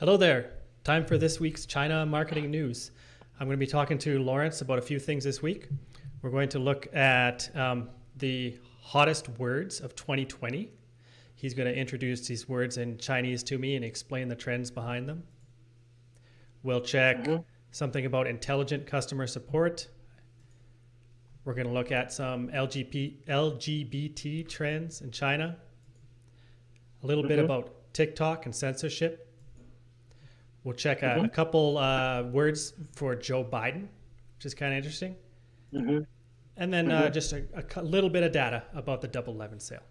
Hello there. Time for this week's China marketing news. I'm going to be talking to Lawrence about a few things this week. We're going to look at the hottest words of 2020. He's going to introduce these words in Chinese to me and explain the trends behind them. We'll check something about intelligent customer support. We're going to look at some LGBT trends in China. A little bit about TikTok and censorship. We'll check a couple words for Joe Biden, which is kind of interesting. And then just a little bit of data about the Double 11 sale.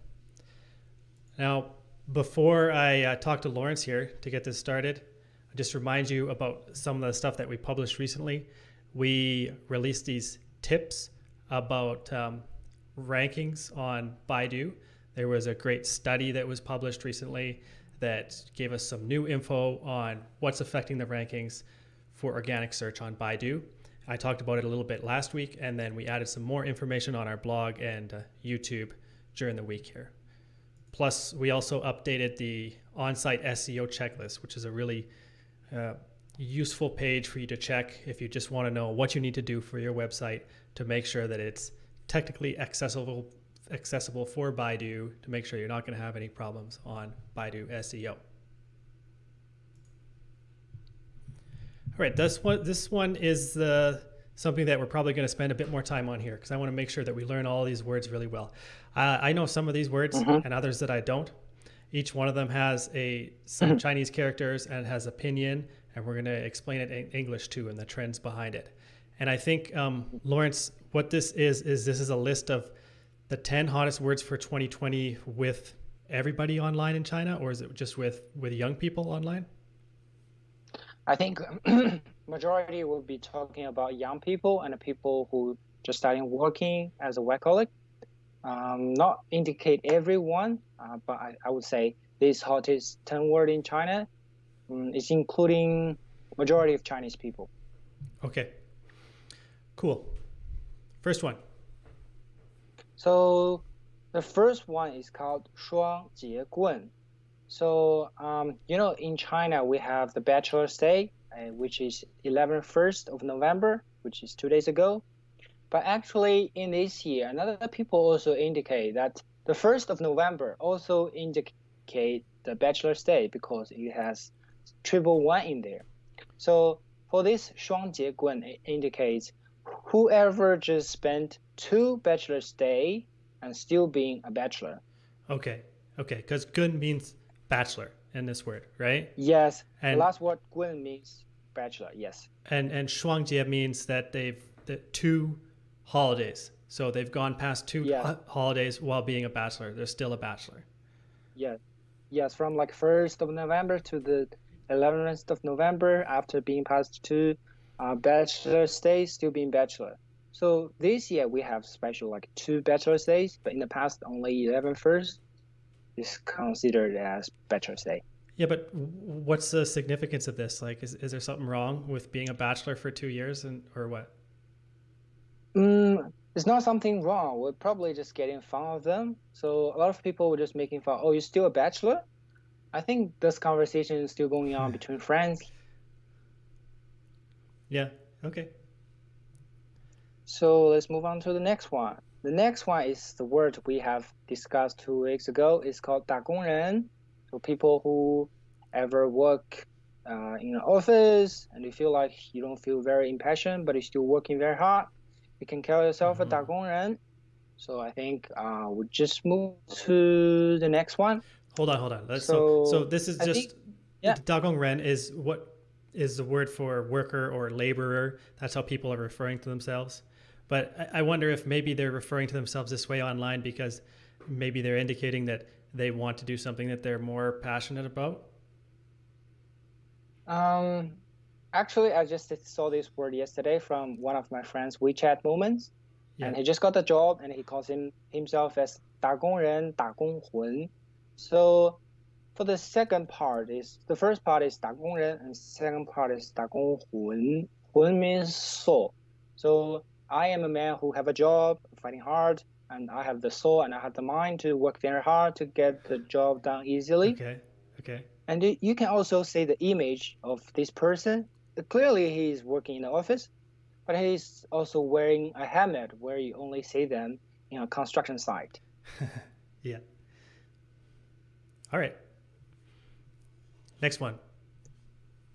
Now, before I talk to Lawrence here to get this started, I'll just remind you about some of the stuff that we published recently. We released these tips about rankings on Baidu. There was a great study that was published recently that gave us some new info on what's affecting the rankings for organic search on Baidu. I talked about it a little bit last week, and then we added some more information on our blog and YouTube during the week here. Plus, we also updated the on-site SEO checklist, which is a really useful page for you to check if you just want to know what you need to do for your website to make sure that it's technically accessible for Baidu, to make sure you're not going to have any problems on Baidu SEO. All right, this one is something that we're probably going to spend a bit more time on here because I want to make sure that we learn all these words really well. I know some of these words and others that I don't. Each one of them has some Chinese characters and has opinion, and we're going to explain it in English too and the trends behind it. And I think, Lawrence, what this is this is a list of the 10 hottest words for 2020 with everybody online in China, or is it just with young people online? I think majority will be talking about young people and people who just starting working as a workaholic. Not indicate everyone, but I would say this hottest 10 word in China is including majority of Chinese people. Okay, cool. First one. So the first one is called 双节棍. So, in China, we have the Bachelor's Day, which is 11th of November, which is 2 days ago. But actually, in this year, another people also indicate that the 1st of November also indicate the Bachelor's Day because it has 111 in there. So for this 双节棍, it indicates whoever just spent 2 Bachelor's Day and still being a bachelor. Okay, because gun means bachelor in this word, right? Yes, and the last word 棍 means bachelor, yes. And 双节 means that the 2 holidays. So they've gone past 2 holidays while being a bachelor. They're still a bachelor. Yes, from like 1st of November to the 11th of November, after being past 2 bachelor's days, still being bachelor. So this year we have special like 2 bachelor's days, but in the past only 11th is considered as bachelor's day. Yeah, but what's the significance of this? Like, is there something wrong with being a bachelor for 2 years or what? It's not something wrong. We're probably just getting fun of them. So a lot of people were just making fun. Oh, you're still a bachelor? I think this conversation is still going on between friends. Yeah, okay. So let's move on to the next one. The next one is the word we have discussed 2 weeks ago. It's called 打工人. So people who ever work in an office and you feel like you don't feel very impassioned, but you're still working very hard, you can call yourself a 打工人. So I think we'll just move to the next one. Hold on. So this is just 打工人 is what is the word for worker or laborer. That's how people are referring to themselves. But I wonder if maybe they're referring to themselves this way online because maybe they're indicating that they want to do something that they're more passionate about. Actually, I just saw this word yesterday from one of my friends' WeChat moments. And he just got the job and he calls himself as 打工人,打工魂. So for the second part the first part is 打工人 and second part is 打工魂. 魂 means soul. So I am a man who have a job, fighting hard, and I have the soul and I have the mind to work very hard to get the job done easily. Okay. And you can also see the image of this person. Clearly, he's working in the office, but he's also wearing a helmet where you only see them in a construction site. Yeah. All right. Next one.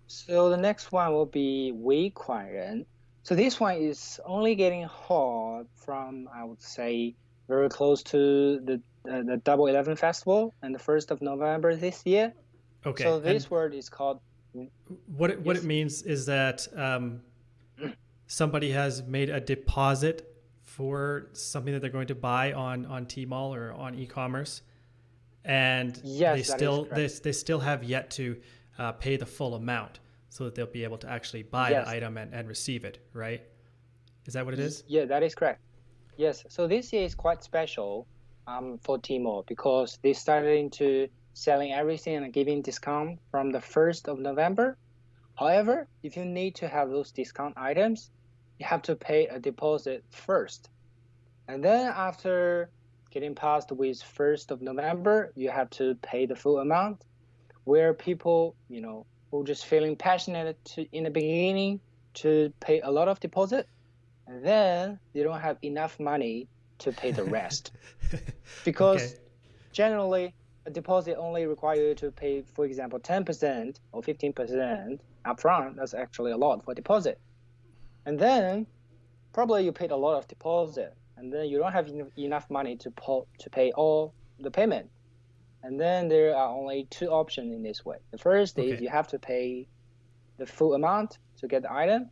So the next one will be 微款人. So this one is only getting hot from, I would say, very close to the Double 11 Festival and the 1st of November this year. Okay. So this word is called... What it means is that somebody has made a deposit for something that they're going to buy on Tmall or on e-commerce, and Yes, they still have yet to pay the full amount, so that they'll be able to actually buy the item and receive it, right? Is that what it is? Yeah, that is correct. Yes, so this year is quite special for Tmall because they started to selling everything and giving discount from the 1st of November. However, if you need to have those discount items, you have to pay a deposit first. And then after getting past with 1st of November, you have to pay the full amount, where people, who just feeling passionate in the beginning to pay a lot of deposit, and then they don't have enough money to pay the rest. Because generally, a deposit only requires you to pay, for example, 10% or 15% upfront. That's actually a lot for deposit. And then probably you paid a lot of deposit, and then you don't have enough money to pay all the payment. And then there are only two options in this way. The first is you have to pay the full amount to get the item.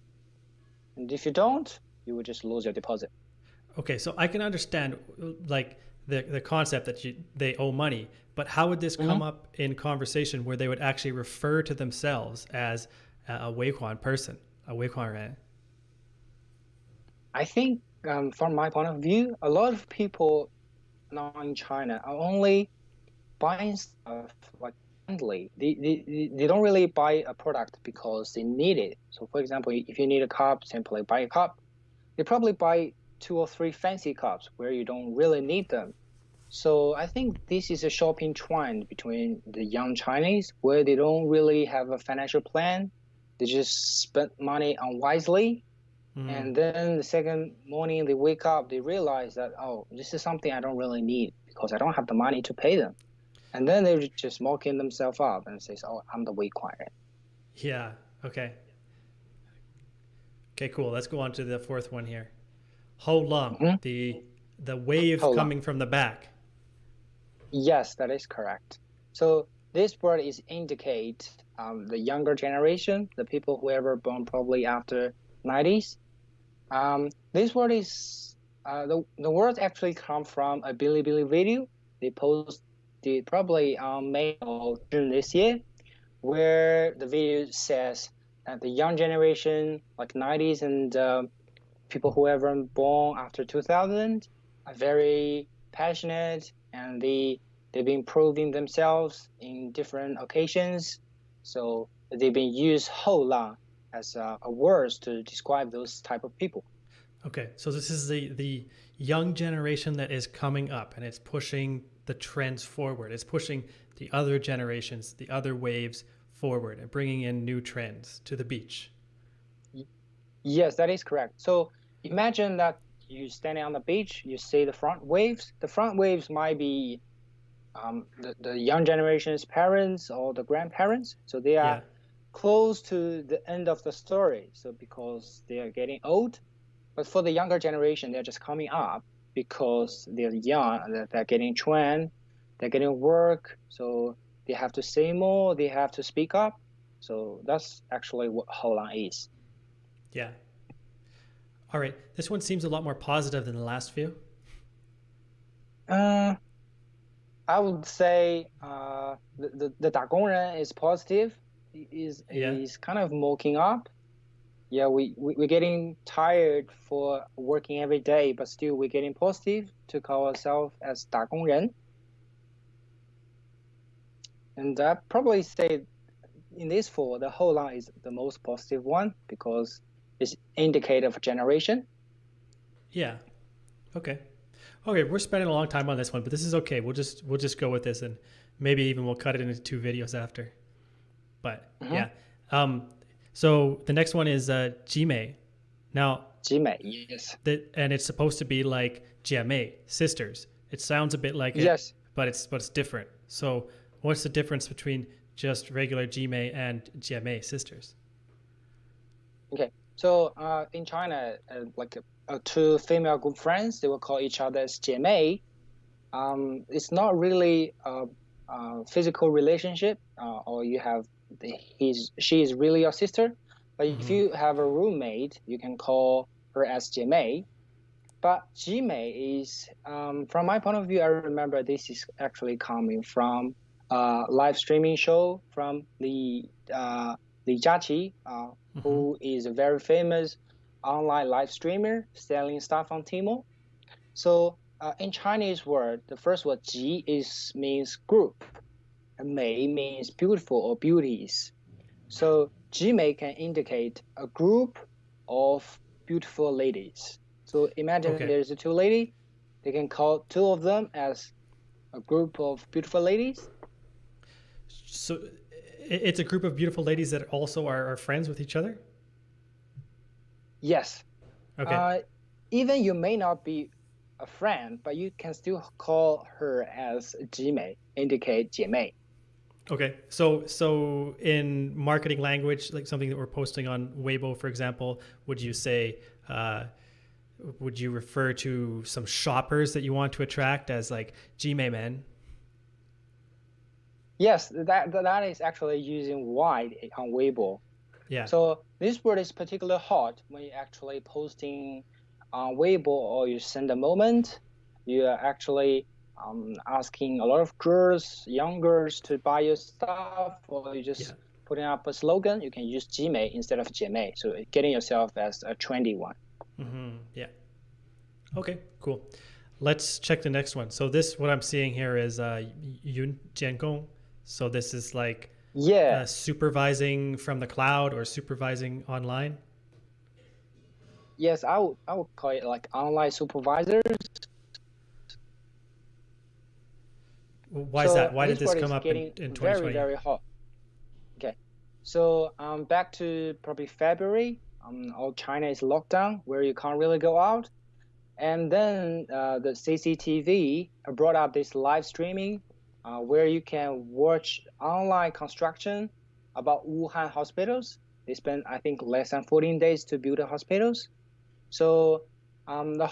And if you don't, you will just lose your deposit. Okay, so I can understand like the concept that they owe money, but how would this come up in conversation where they would actually refer to themselves as a 微款 person, a 微款人? I think from my point of view, a lot of people now in China are only buying stuff like blindly. They don't really buy a product because they need it. So for example, if you need a cup, simply buy a cup. They probably buy 2 or 3 fancy cups where you don't really need them. So I think this is a shopping trend between the young Chinese where they don't really have a financial plan. They just spend money unwisely. And then the second morning they wake up, they realize that, oh, this is something I don't really need because I don't have the money to pay them. And then they're just mocking themselves up and says, oh, I'm the 微款人. Yeah, okay. Okay, cool. Let's go on to the fourth one here. Ho Lung, the wave coming from the back. Yes, that is correct. So this word is indicate the younger generation, the people who were born probably after 90s. This word is, the words actually come from a Bilibili video they posted probably on May or June this year, where the video says that the young generation, like 90s and people who were born after 2000 are very passionate and they've been proving themselves in different occasions. So they've been used 后浪 as a words to describe those type of people. Okay, so this is the young generation that is coming up and it's pushing the trends forward. It's pushing the other generations, the other waves forward and bringing in new trends to the beach. Yes, that is correct. So imagine that you standing on the beach, you see the front waves. The front waves might be the young generation's parents or the grandparents. So they are close to the end of the story. So because they are getting old, but for the younger generation, they're just coming up because they're young, they're getting trained, they're getting work. So they have to say more, they have to speak up. So that's actually what 后浪 is. Yeah. All right. This one seems a lot more positive than the last few. I would say the 打工人 is positive. Is kind of mocking up. Yeah, we're getting tired for working every day, but still we're getting positive to call ourselves as 打工人. And I probably say in this four, the 后浪 is the most positive one because it's indicator of generation. Yeah. Okay. Okay, we're spending a long time on this one, but this is okay. We'll just go with this, and Maybe even we'll cut it into 2 videos after. But Mm-hmm. yeah. So the next one is Jime. Now, Jime, yes. and it's supposed to be like jiamei, sisters. It sounds a bit like it, Yes. but it's different. So what's the difference between just regular Jime and jiamei, sisters? Okay. So in China, like two female good friends, they will call each other as 姐妹. It's not really a physical relationship, or you have she is really your sister. But if you have a roommate, you can call her as 姐妹. But 姐妹 is, from my point of view, I remember this is actually coming from a live streaming show from Li Jiaqi, who is a very famous online live streamer selling stuff on Tmall. So in Chinese word, the first word 集 means group, and 美 means beautiful or beauties. So 集美 can indicate a group of beautiful ladies. So imagine there's a two ladies, they can call two of them as a group of beautiful ladies. So it's a group of beautiful ladies that also are friends with each other? Yes. Okay. Even you may not be a friend, but you can still call her as 集美, indicate 姐妹. Okay. So in marketing language, like something that we're posting on Weibo, for example, would you say, would you refer to some shoppers that you want to attract as like 集美men? Yes, that is actually using wide on Weibo. Yeah. So this word is particularly hot when you're actually posting on Weibo or you send a moment. You are actually asking a lot of girls, young girls, to buy your stuff, or you just putting up a slogan. You can use 集美 instead of 姐妹. So getting yourself as a trendy one. Yeah. Okay, cool. Let's check the next one. So this, what I'm seeing here is Yun Jiankong. So this is like supervising from the cloud or supervising online. Yes, I would call it like online supervisors. Why is that? Why did this come up in 2020? Very, very hot. Okay, so back to probably February, all China is locked down where you can't really go out. And then the CCTV brought up this live streaming where you can watch online construction about Wuhan hospitals. They spent, I think, less than 14 days to build the hospitals. So the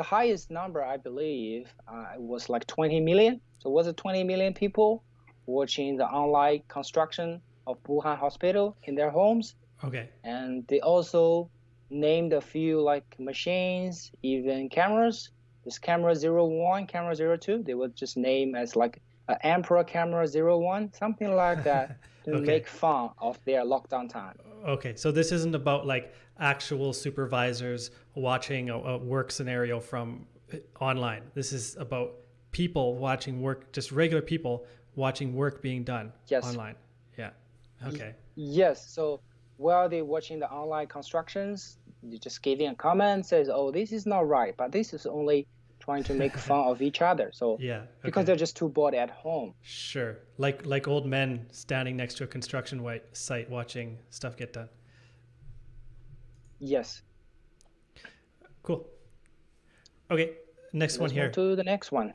highest number, I believe, was like 20 million. So was it 20 million people watching the online construction of Wuhan hospital in their homes? Okay. And they also named a few like machines, even cameras. This camera 01, camera 02, they would just name as like an Emperor camera 01, something like that, to make fun of their lockdown time. Okay, so this isn't about like actual supervisors watching a work scenario from online. This is about people watching work, just regular people watching work being done online. Yeah. Okay. Yes. So while they're watching the online constructions, they're just giving a comment, says, "Oh, this is not right," but this is only trying to make fun of each other. So because they're just too bored at home. Sure. Like old men standing next to a construction site watching stuff get done. Yes. Cool. Okay. Next one here. Let's move to the next one.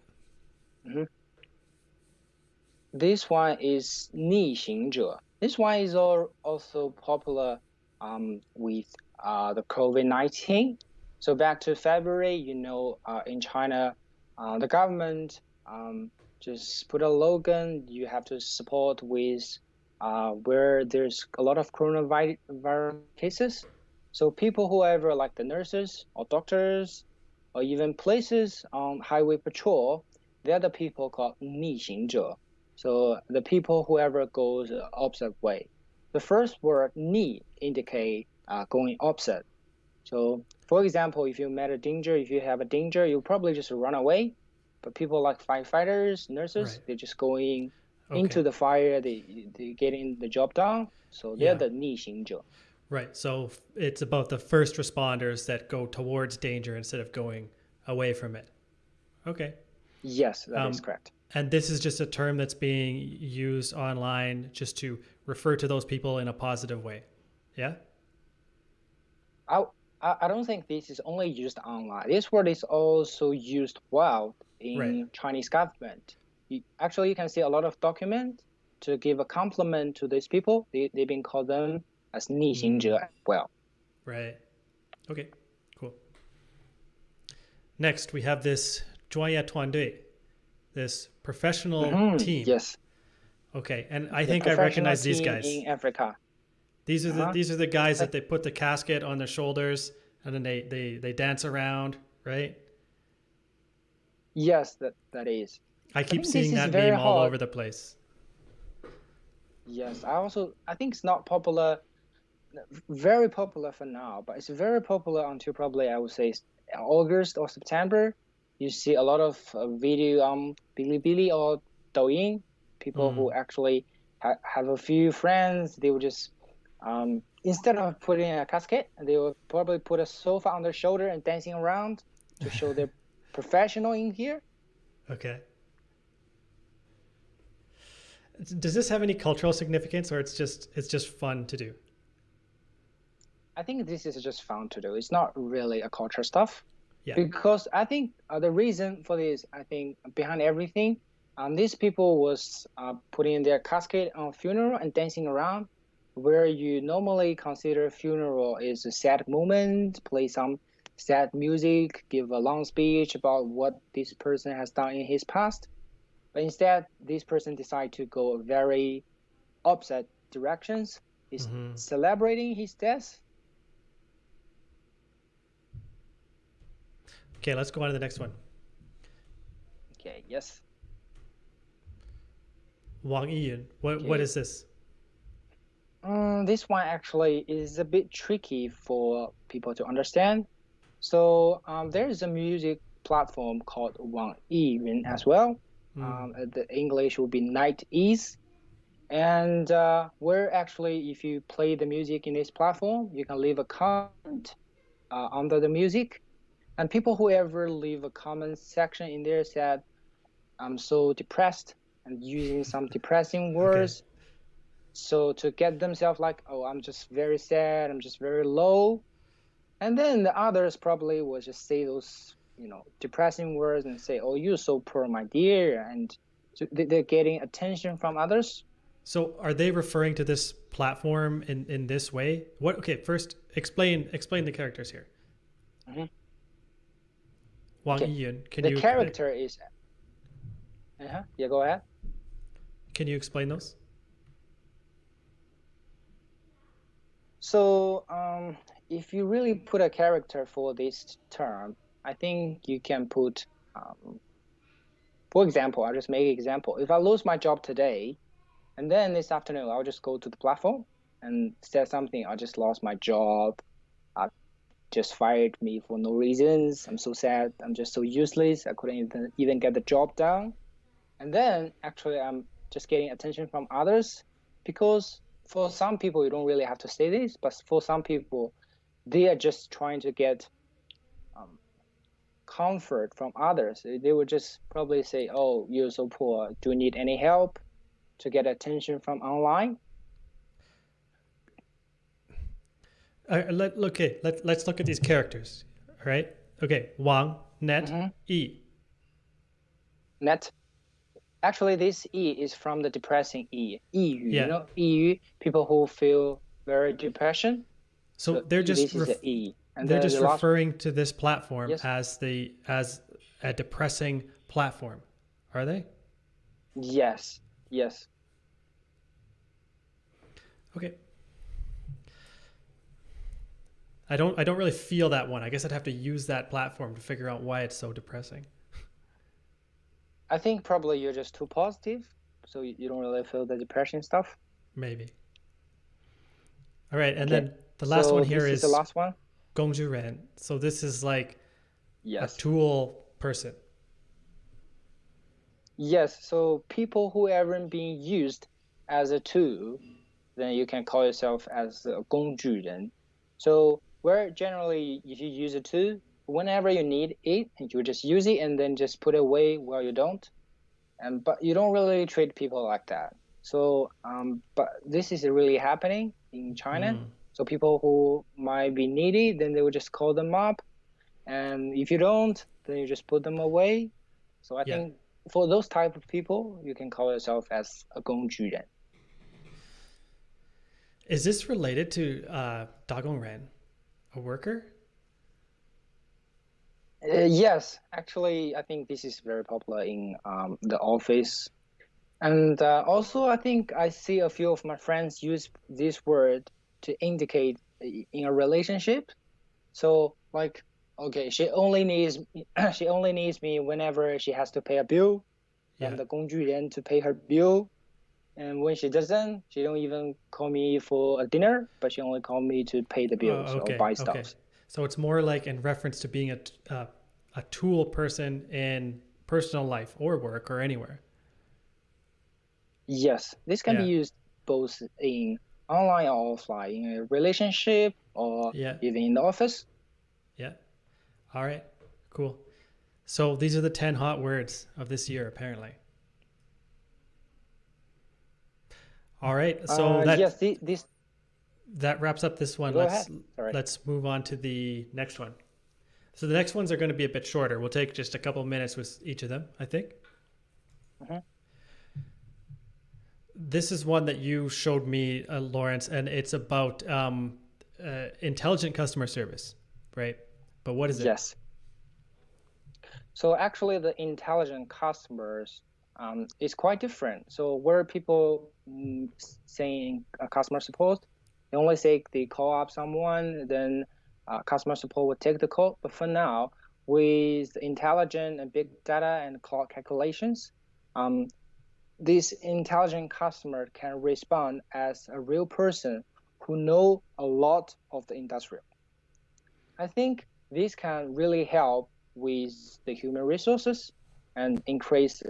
This one is 逆行者. This one is also popular with the COVID-19. So back to February, in China, the government just put a slogan, you have to support with where there's a lot of coronavirus cases. So people who ever like the nurses or doctors or even places on highway patrol, they're the people called 逆行者. So the people whoever goes opposite way. The first word 逆 indicate going opposite. So for example, if you met a danger, if you have a danger, you probably just run away. But people like firefighters, nurses, they're just going into the fire, they getting the job done. So they're the 逆行者. Right. So it's about the first responders that go towards danger instead of going away from it. Okay. Yes, that is correct. And this is just a term that's being used online just to refer to those people in a positive way. Yeah? I, I don't think this is only used online. This word is also used well Right. in Chinese government. Actually, you can see a lot of document to give a compliment to these people. They've been called them as 逆行者 as well. Right. Okay, cool. Next, we have this 专业团队, this professional team. Yes. Okay, and I think I recognize these guys. In Africa. These are the guys that they put the casket on their shoulders and then they dance around, right? Yes, that is. I keep seeing that meme all over the place. Yes, I think it's not popular, very popular for now, but it's very popular until probably I would say August or September. You see a lot of video on Bilibili or Douyin, people who actually have a few friends. They will just instead of putting a casket, they will probably put a sofa on their shoulder and dancing around to show they're professional in here. Okay. Does this have any cultural significance, or it's just fun to do? I think this is just fun to do. It's not really a culture stuff. Yeah. Because I think the reason for this, I think behind everything, these people was putting their casket on funeral and dancing around, where you normally consider funeral is a sad moment, play some sad music, give a long speech about what this person has done in his past. But instead, this person decided to go very opposite directions. He's celebrating his death. Okay, let's go on to the next one. Okay, yes. Wang Yiyun. What is this? This one actually is a bit tricky for people to understand. So there is a music platform called Wang Yiyun as well. The English would be NetEase. And where actually, if you play the music in this platform, you can leave a comment under the music. And people who ever leave a comment section in there said, I'm so depressed, and using some depressing words. Okay. So to get themselves like, oh, I'm just very sad, I'm just very low. And then the others probably will just say those, depressing words and say, oh, you're so poor, my dear. And so they're getting attention from others. So are they referring to this platform in this way? Okay, first explain the characters here. Wang Yiyun, the character is... Yeah, go ahead. Can you explain those? So if you really put a character for this term, I think you can put, for example, I'll just make an example. If I lose my job today, and then this afternoon, I'll just go to the platform and say something, I just lost my job, just fired me for no reasons, I'm so sad, I'm just so useless, I couldn't even get the job done. And then actually I'm just getting attention from others, because for some people you don't really have to say this, but for some people they are just trying to get comfort from others. They would just probably say, oh, you're so poor, do you need any help, to get attention from online. Let's look at these characters. All right. Okay. Wang, Net, Yi. Net. Actually, this E is from the depressing E. Yi, Yi, people who feel very depression. So they're just E. And they're just referring to this platform as a depressing platform, are they? Yes. Okay. I don't really feel that one. I guess I'd have to use that platform to figure out why it's so depressing. I think probably you're just too positive, so you don't really feel the depression stuff. Maybe. All right, and then the last one here is the last one. 工具人. So this is like a Yes. tool person. Yes, so people who haven't been used as a tool, then you can call yourself as a 工具人. So where generally if you use a tool, whenever you need it, you just use it and then just put it away while you don't. and but you don't really treat people like that. So, but this is really happening in China. Mm. So people who might be needy, then they will just call them up, and if you don't, then you just put them away. So I Yeah. think for those type of people, you can call yourself as a 工具人. Is this related to Dagongren, a worker? Yes, actually, I think this is very popular in the office. And also, I think I see a few of my friends use this word to indicate in a relationship. So, like, okay, she only needs she only needs me whenever she has to pay a bill. I'm Yeah. the 工具人 to pay her bill. And when she doesn't, she don't even call me for a dinner, but she only call me to pay the bills or Okay. buy Okay. stuff. So it's more like in reference to being a tool person in personal life or work or anywhere. Yes, this can be Yeah. used both in online or offline, in a relationship or Yeah. even in the office. Yeah. All right. Cool. So these are the 10 hot words of this year, apparently. All right. So Yes, this that wraps up this one. go ahead. Sorry. Let's move on to the next one. So the next ones are going to be a bit shorter. We'll take just a couple of minutes with each of them, I think. Mm-hmm. This is one that you showed me, Lawrence, and it's about intelligent customer service, right? But what is it? Yes. So actually, the intelligent customers is quite different. So where people saying customer support, they only say they call up someone, then customer support will take the call. But for now, with intelligent and big data and cloud calculations, this intelligent customer can respond as a real person who know a lot of the industry. I think this can really help with the human resources and increase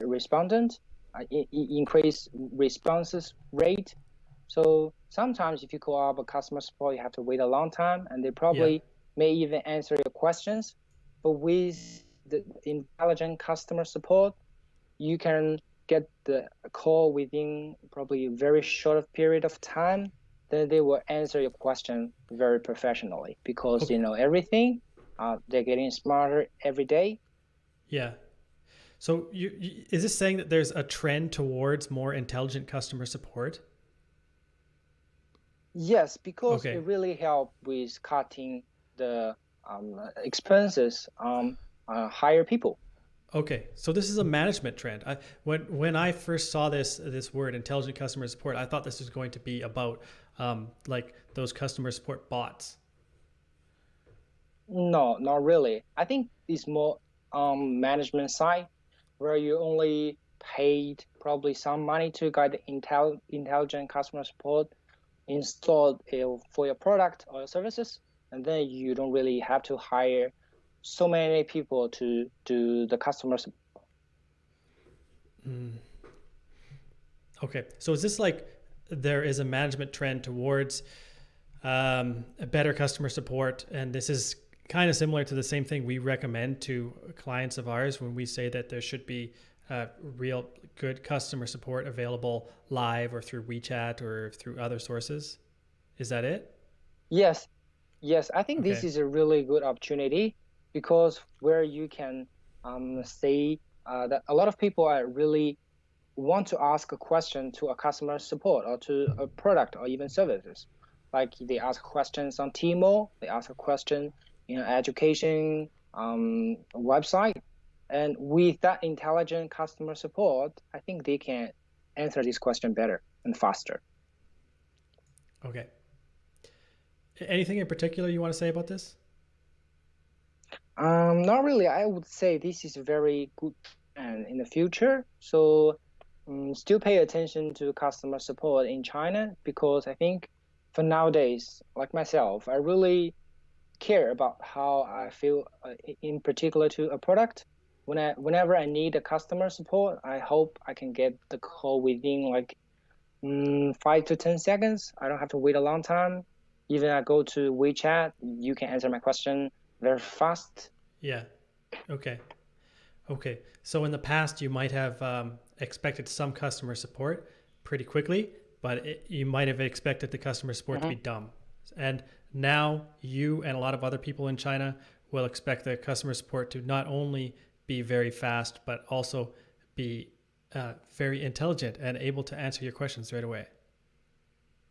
increase responses rate. So sometimes if you call up a customer support, you have to wait a long time, and they probably may even answer your questions. But with the intelligent customer support, you can get the call within probably a very short period of time. Then they will answer your question very professionally because Okay. you know everything. They're getting smarter every day. Yeah. So is this saying that there's a trend towards more intelligent customer support? Yes, because Okay. it really helps with cutting the expenses hire people. Okay, so this is a management trend. When I first saw this word, intelligent customer support, I thought this was going to be about like those customer support bots. No, not really. I think it's more management side where you only paid probably some money to guide the intelligent customer support installed for your product or your services, and then you don't really have to hire so many people to do the customer support. Okay, so is this like there is a management trend towards a better customer support, and this is kind of similar to the same thing we recommend to clients of ours when we say that there should be real good customer support available live or through WeChat or through other sources. Is that it? Yes, yes, I think this Okay. is a really good opportunity because where you can say that a lot of people are really want to ask a question to a customer support or to a product or even services. Like they ask questions on Tmall, they ask a question in an education website. And with that intelligent customer support, I think they can answer this question better and faster. Okay. Anything in particular you want to say about this? Not really. I would say this is a very good trend in the future. So still pay attention to customer support in China because I think for nowadays, like myself, I really care about how I feel in particular to a product. Whenever I need a customer support, I hope I can get the call within like 5 to 10 seconds. I don't have to wait a long time. Even I go to WeChat, you can answer my question very fast. Yeah. Okay. Okay. So in the past, you might have expected some customer support pretty quickly, but you might have expected the customer support to be dumb. And now you and a lot of other people in China will expect the customer support to not only be very fast, but also be very intelligent and able to answer your questions right away.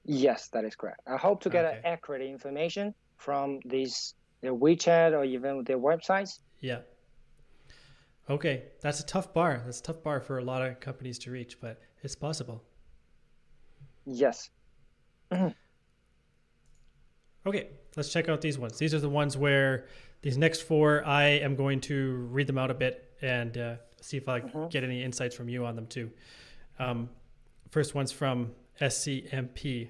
Yes, that is correct. I hope to get Okay. accurate information from their WeChat or even their websites. Yeah. Okay. That's a tough bar. That's a tough bar for a lot of companies to reach, but it's possible. Yes. Okay, let's check out these ones. These are the ones where these next four, I am going to read them out a bit and see if I get any insights from you on them too. First one's from scmp.com.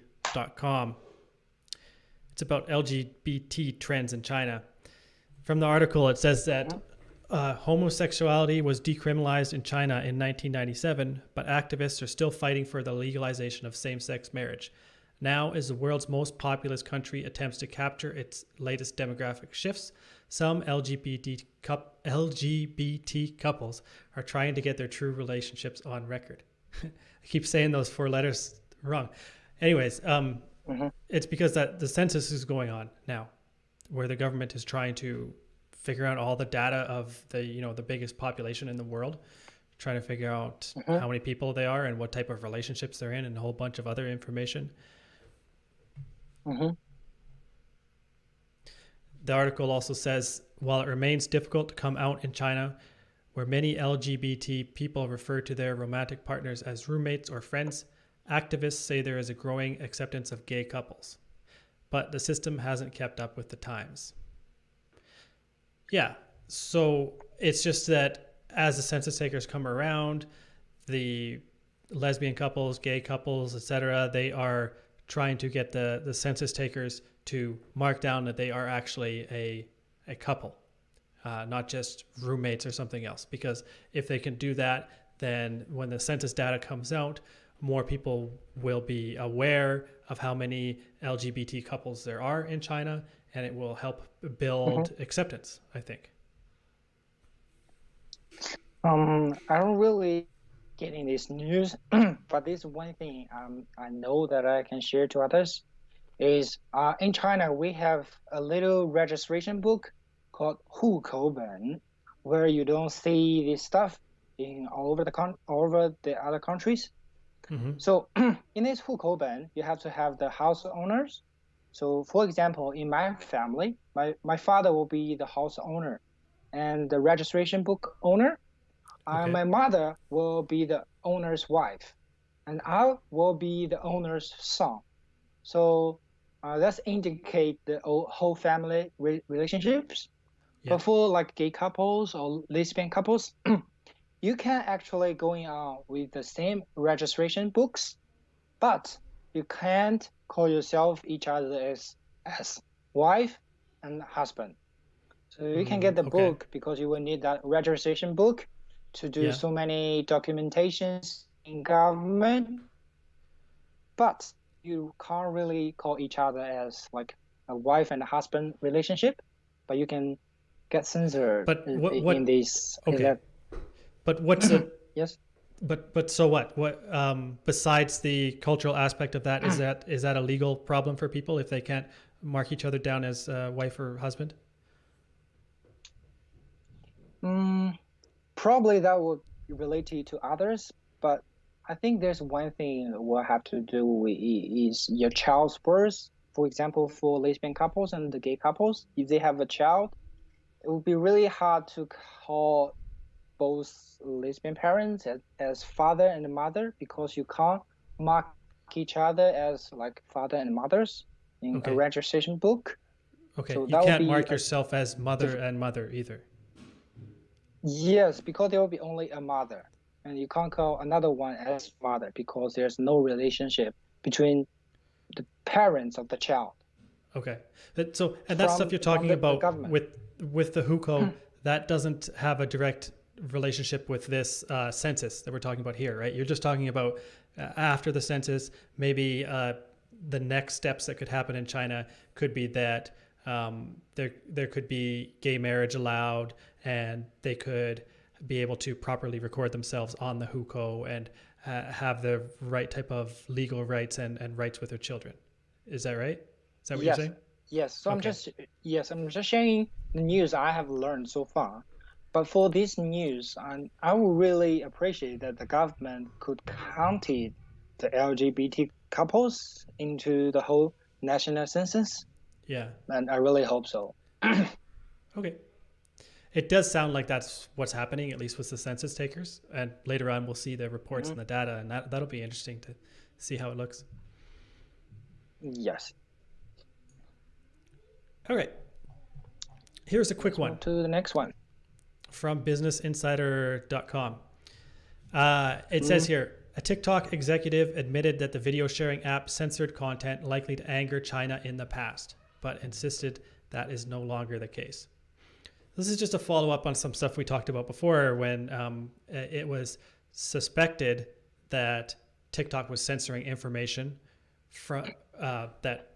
It's about LGBT trends in China. From the article, it says that homosexuality was decriminalized in China in 1997, but activists are still fighting for the legalization of same-sex marriage. Now, as the world's most populous country attempts to capture its latest demographic shifts, some LGBT couples are trying to get their true relationships on record. I keep saying those four letters wrong. Anyways, it's because that the census is going on now, where the government is trying to figure out all the data of the biggest population in the world, trying to figure out how many people they are and what type of relationships they're in and a whole bunch of other information. The article also says, while it remains difficult to come out in China, where many LGBT people refer to their romantic partners as roommates or friends, activists say there is a growing acceptance of gay couples. But the system hasn't kept up with the times. Yeah, so it's just that as the census takers come around, the lesbian couples, gay couples, etc., they are trying to get the census takers to mark down that they are actually a couple, not just roommates or something else. Because if they can do that, then when the census data comes out, more people will be aware of how many LGBT couples there are in China, and it will help build acceptance, I think. I don't really get in this news, but this one thing I know that I can share to others is in China, we have a little registration book called 户口本, where you don't see this stuff in all over the other countries. So in this 户口本, you have to have the house owners. So for example, in my family, my father will be the house owner and the registration book owner. My mother will be the owner's wife, and I will be the owner's son. So let's indicate the whole family relationships. Yeah. But for like gay couples or lesbian couples, you can actually going on with the same registration books, but you can't call yourself each other as wife and husband. So you can get the book because you will need that registration book to do so many documentations in government, but you can't really call each other as like a wife and a husband relationship, but you can get censored in this. Okay. But what's it? Yes. But so what? What besides the cultural aspect of that, is that a legal problem for people if they can't mark each other down as wife or husband? Probably that would relate to others, but I think there's one thing we'll have to do with is your child's birth. For example, for lesbian couples and the gay couples, if they have a child, it would be really hard to call both lesbian parents as father and mother because you can't mark each other as like father and mothers in a registration book. Okay, so you can't mark yourself as mother and mother either. Yes, because there will be only a mother, and you can't call another one as mother because there's no relationship between the parents of the child. Okay, so and that stuff you're talking about with the hukou, that doesn't have a direct relationship with this census that we're talking about here, right? You're just talking about after the census, maybe the next steps that could happen in China could be that there could be gay marriage allowed, and they could be able to properly record themselves on the hukou and have the right type of legal rights and rights with their children. Is that right? Is that what you're saying? Yes. So Okay. I'm just sharing the news I have learned so far. But for this news, I would really appreciate that the government could count the LGBT couples into the whole national census. Yeah. And I really hope so. Okay. It does sound like that's what's happening, at least with the census takers. And later on, we'll see the reports and the data, and that'll be interesting to see how it looks. Yes. Okay. Here's a quick one. To the next one. From businessinsider.com. It says here, a TikTok executive admitted that the video sharing app censored content likely to anger China in the past, but insisted that is no longer the case. This is just a follow-up on some stuff we talked about before when it was suspected that TikTok was censoring information from that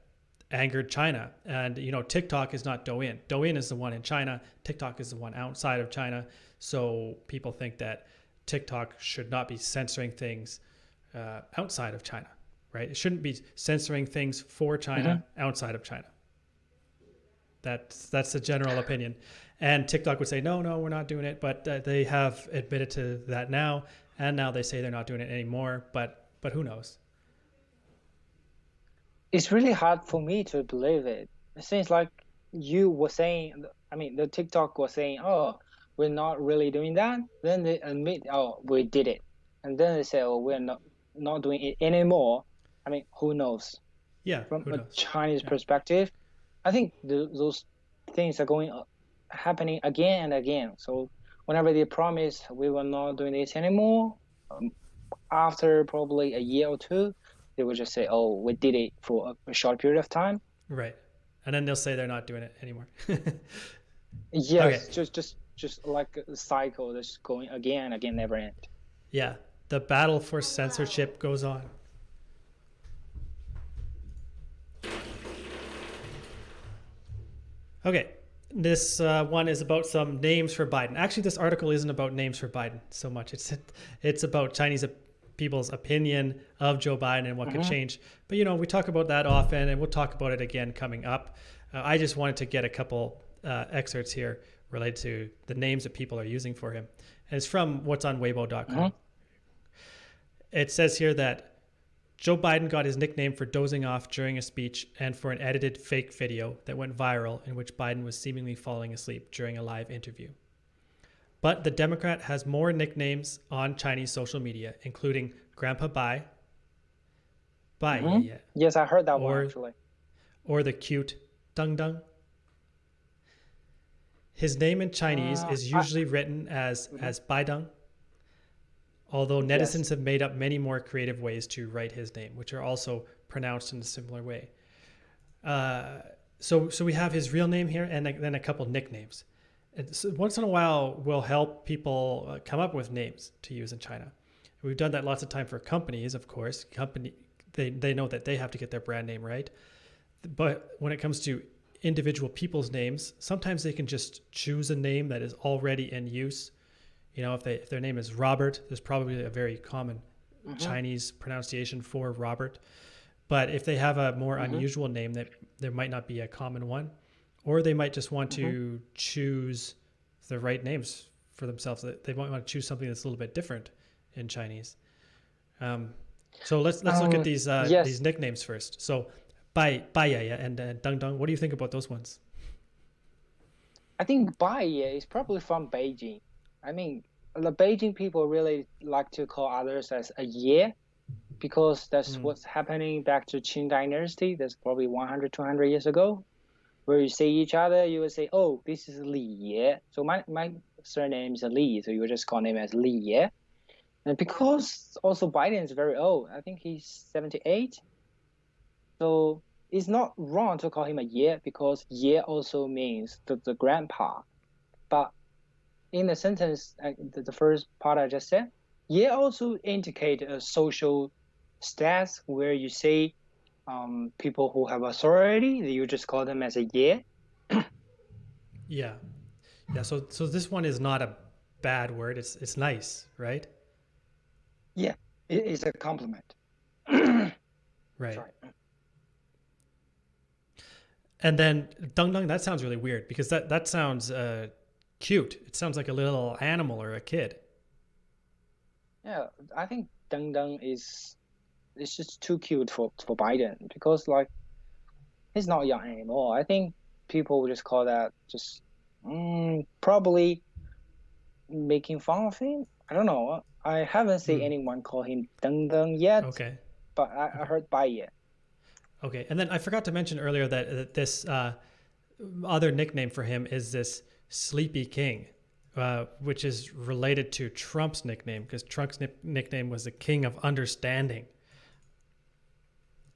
angered China. And, you know, TikTok is not Douyin. Douyin is the one in China. TikTok is the one outside of China. So people think that TikTok should not be censoring things outside of China, right? It shouldn't be censoring things for China outside of China. That's the general opinion. And TikTok would say, no, we're not doing it. But they have admitted to that now. And now they say they're not doing it anymore. But who knows? It's really hard for me to believe it. It seems like you were saying, I mean, the TikTok was saying, oh, we're not really doing that. Then they admit, oh, we did it. And then they say, oh, we're not doing it anymore. I mean, who knows? Yeah, from a Chinese perspective, I think those things are happening again and again. So whenever they promise we will not doing this anymore, after probably a year or two, they will just say, oh, we did it for a short period of time. Right. And then they'll say they're not doing it anymore. Yes, okay. just like a cycle that's going again and again, never end. Yeah, the battle for censorship goes on. Okay, this one is about some names for Biden. Actually, this article isn't about names for Biden so much. It's about Chinese people's opinion of Joe Biden and what could change. But, you know, we talk about that often, and we'll talk about it again coming up. I just wanted to get a couple excerpts here related to the names that people are using for him. And it's from what's on Weibo.com. It says here that Joe Biden got his nickname for dozing off during a speech and for an edited fake video that went viral in which Biden was seemingly falling asleep during a live interview. But the Democrat has more nicknames on Chinese social media, including Grandpa Bai. Bai, Yes, I heard that one actually. Or the cute Deng Deng. His name in Chinese is usually written as Bai Deng, although netizens have made up many more creative ways to write his name, which are also pronounced in a similar way. So we have his real name here and then a couple nicknames. So once in a while, we'll help people come up with names to use in China. We've done that lots of time for companies, of course. They know that they have to get their brand name right. But when it comes to individual people's names, sometimes they can just choose a name that is already in use. You know, if their name is Robert, there's probably a very common Chinese pronunciation for Robert. But if they have a more unusual name, that there might not be a common one. Or they might just want to choose the right names for themselves. They might want to choose something that's a little bit different in Chinese. So let's look at these nicknames first. So Bai Yaya and Deng Deng, what do you think about those ones? I think Bai is probably from Beijing. I mean, the Beijing people really like to call others as a Ye, because that's what's happening back to Qing Dynasty. That's probably 100, 200 years ago. Where you see each other, you will say, oh, this is Li Ye. So my surname is Li, so you will just call him as Li Ye. And because also Biden is very old, I think he's 78. So it's not wrong to call him a Ye, because Ye also means the grandpa. But in the sentence, the first part I just said, Ye also indicate a social status where you say, people who have authority, you just call them as a Ye. Yeah. So this one is not a bad word. It's nice, right? Yeah, it is a compliment. Right. Sorry. And then dung dung, that sounds really weird because that sounds cute. It sounds like a little animal or a kid. Yeah, I think Deng Deng is it's just too cute for Biden because like he's not young anymore. I think people would just call that just probably making fun of him. I don't know. I haven't seen anyone call him Deng Deng yet, Okay. but I heard Bai Ye. Okay. And then I forgot to mention earlier that this other nickname for him is this Sleepy King, which is related to Trump's nickname because Trump's nickname was the King of Understanding.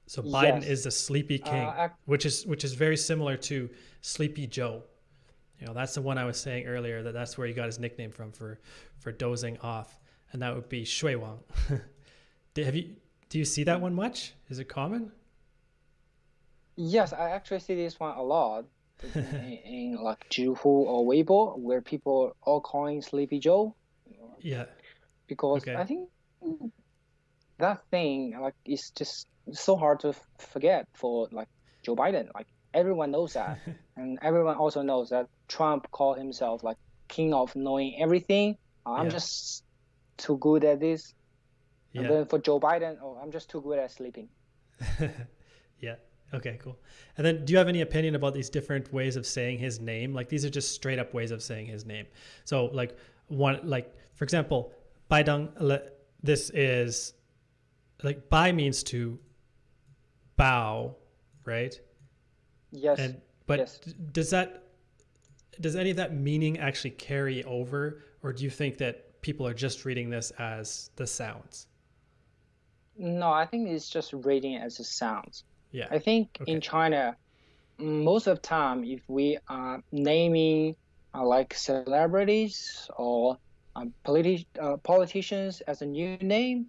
So Biden is the Sleepy King, which is very similar to Sleepy Joe. You know, that's the one I was saying earlier that's where he got his nickname from for dozing off, and that would be Shui Wang. Do you see that one much? Is it common? Yes, I actually see this one a lot in like Zhihu or Weibo, where people are all calling Sleepy Joe. Yeah. Because I think that thing like is just so hard to forget for like Joe Biden. Like everyone knows that, and everyone also knows that Trump called himself like king of knowing everything. I'm just too good at this. And then for Joe Biden, I'm just too good at sleeping. Yeah. Okay, cool. And then do you have any opinion about these different ways of saying his name? Like these are just straight up ways of saying his name. So like for example, Baidang, this is like Bai means to bow, right? Yes. But does any of that meaning actually carry over, or do you think that people are just reading this as the sounds? No, I think it's just reading it as the sounds. Yeah. I think in China, most of the time, if we are naming like celebrities or politicians as a new name,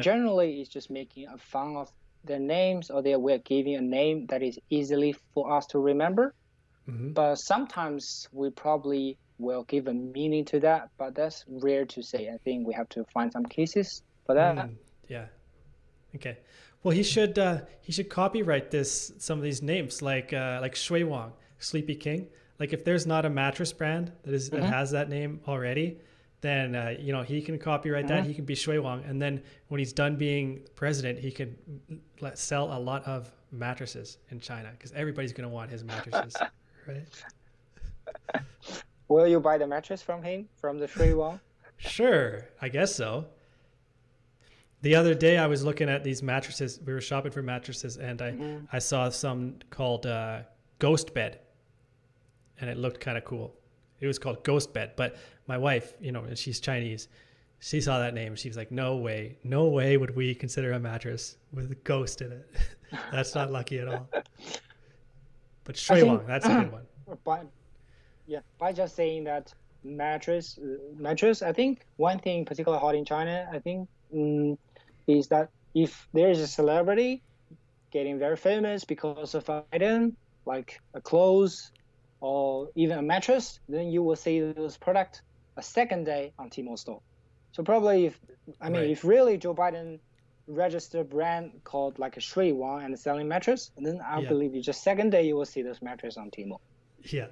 generally it's just making a fun of their names, or we're giving a name that is easily for us to remember. But sometimes we probably will give a meaning to that, but that's rare to say. I think we have to find some cases for that. Yeah. Okay. Well, he should copyright some of these names like Shui Wang, Sleepy King. Like if there's not a mattress brand that has that name already, then he can copyright that. He can be Shui Wang, and then when he's done being president, he can sell a lot of mattresses in China because everybody's gonna want his mattresses, right? Will you buy the mattress from him, from the Shui Wang? Sure, I guess so. The other day I was looking at these mattresses. We were shopping for mattresses, and I saw some called Ghost Bed, and it looked kind of cool. It was called Ghost Bed, but my wife, she's Chinese. She saw that name. She was like, no way would we consider a mattress with a ghost in it. That's not lucky at all. But Shui Wang, that's a good one. By just saying that mattress, I think one thing particularly hot in China, I think, is that if there is a celebrity getting very famous because of an item, like a clothes or even a mattress, then you will see those products a second day on Tmall store. So probably if really Joe Biden registered a brand called like a Shui Wang and selling mattress, then I believe just second day you will see those mattress on Tmall. Yeah.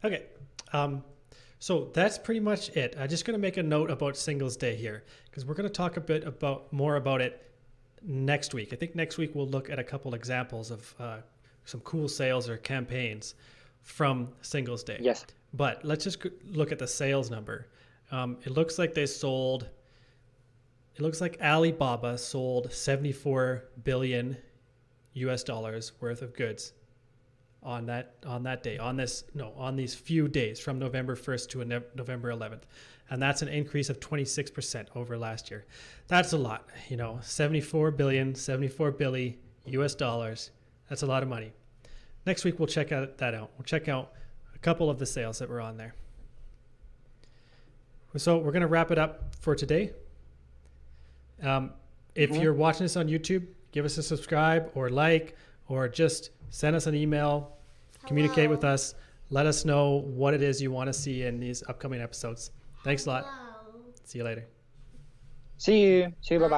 Okay. So that's pretty much it. I'm just going to make a note about Singles Day here because we're going to talk a bit more about it next week. I think next week we'll look at a couple examples of some cool sales or campaigns from Singles Day. Yes. But let's just look at the sales number. It looks like Alibaba sold $74 billion worth of goods on that day, on these few days from November 1st to November 11th. And that's an increase of 26% over last year. That's a lot, $74 billion US dollars. That's a lot of money. Next week, we'll check that out. We'll check out a couple of the sales that were on there. So we're going to wrap it up for today. If you're watching this on YouTube, give us a subscribe or like, or just send us an email, communicate with us Let us know what it is you want to see in these upcoming episodes. Thanks a lot. See you later. See you. Bye bye.